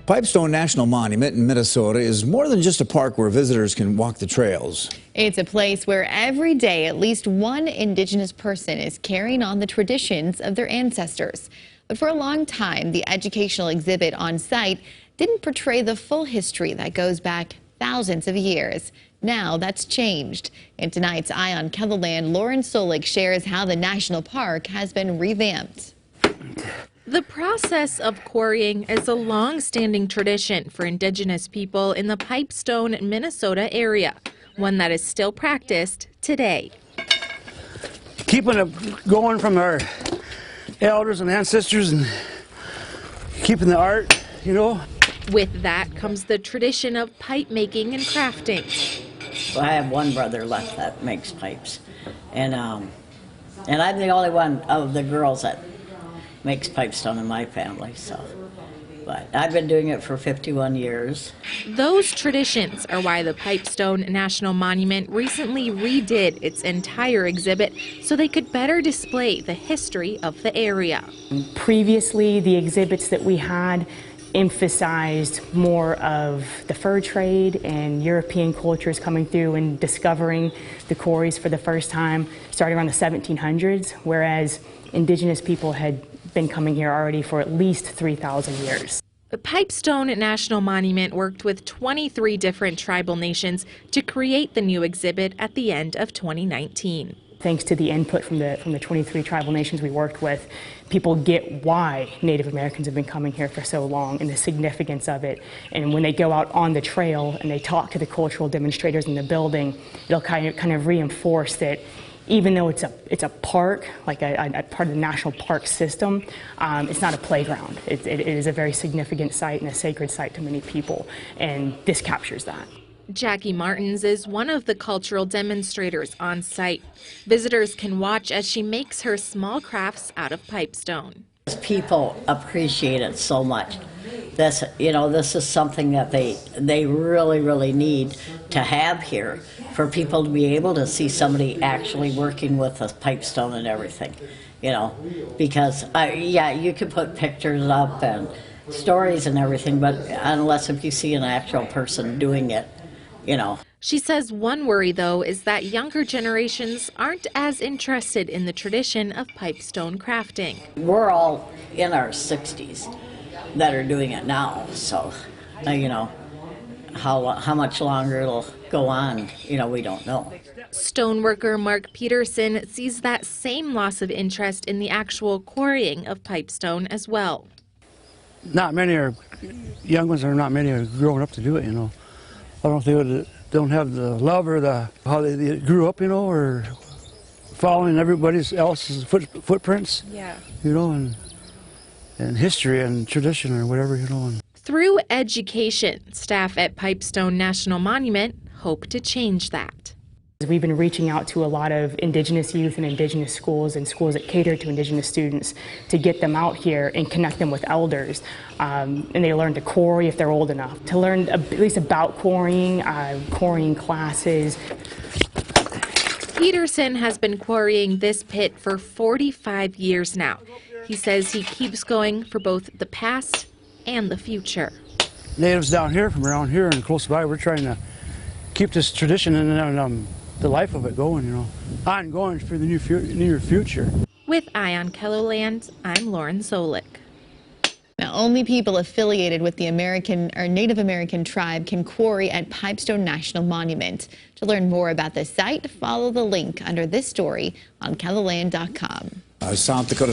Pipestone National Monument in Minnesota is more than just a park where visitors can walk the trails. It's a place where every day at least one indigenous person is carrying on the traditions of their ancestors. But for a long time, the educational exhibit on site didn't portray the full history that goes back thousands of years. Now that's changed. In tonight's Eye on Kettleland, Lauren Solich shares how the national park has been revamped. The process of quarrying is a long-standing tradition for indigenous people in the Pipestone, Minnesota area, one that is still practiced today. Keeping it going from our elders and ancestors and keeping the art, you know. With that comes the tradition of pipe making and crafting. I have one brother left that makes pipes, and I'm the only one of the girls that makes pipestone in my family, so. But I've been doing it for 51 years. Those traditions are why the Pipestone National Monument recently redid its entire exhibit so they could better display the history of the area. Previously, the exhibits that we had emphasized more of the fur trade and European cultures coming through and discovering the quarries for the first time, starting around the 1700s, whereas indigenous people had been coming here already for at least 3,000 years. The Pipestone National Monument worked with 23 different tribal nations to create the new exhibit at the end of 2019. Thanks to the input from the 23 tribal nations we worked with, people get why Native Americans have been coming here for so long and the significance of it. And when they go out on the trail and they talk to the cultural demonstrators in the building, it'll kind of reinforce that even though it's a park, like a part of the national park system, it's not a playground. It is a very significant site and a sacred site to many people, and this captures that. Jackie Martins is one of the cultural demonstrators on site. Visitors can watch as she makes her small crafts out of pipestone. People appreciate it so much. This is something that they really need to have here, for people to be able to see somebody actually working with a pipestone and everything, because yeah, you can put pictures up and stories and everything, but unless if you see an actual person doing it, She says one worry, though, is that younger generations aren't as interested in the tradition of pipestone crafting. We're all in our 60s that are doing it now, so, how much longer it'll go on, we don't know. Stoneworker Mark Peterson sees that same loss of interest in the actual quarrying of pipestone as well. Not many are, young ones, not many are growing up to do it, I don't know if they don't have the love or how they grew up, or following everybody else's footprints, yeah, and history and tradition or whatever, Through education, staff at Pipestone National Monument hope to change that. We've been reaching out to a lot of indigenous youth and indigenous schools and schools that cater to indigenous students to get them out here and connect them with elders. And they learn to quarry if they're old enough, to learn at least about quarrying, quarrying classes. Peterson has been quarrying this pit for 45 years now. He says he keeps going for both the past and the future. Natives down here, from around here and close by, we're trying to keep this tradition and the life of it going, ongoing for the near future. With Eye on Kettleland, I'm Lauren Solich. Now, only people affiliated with the Native American tribe can quarry at Pipestone National Monument. To learn more about the site, follow the link under this story on Kettleland.com. South Dakota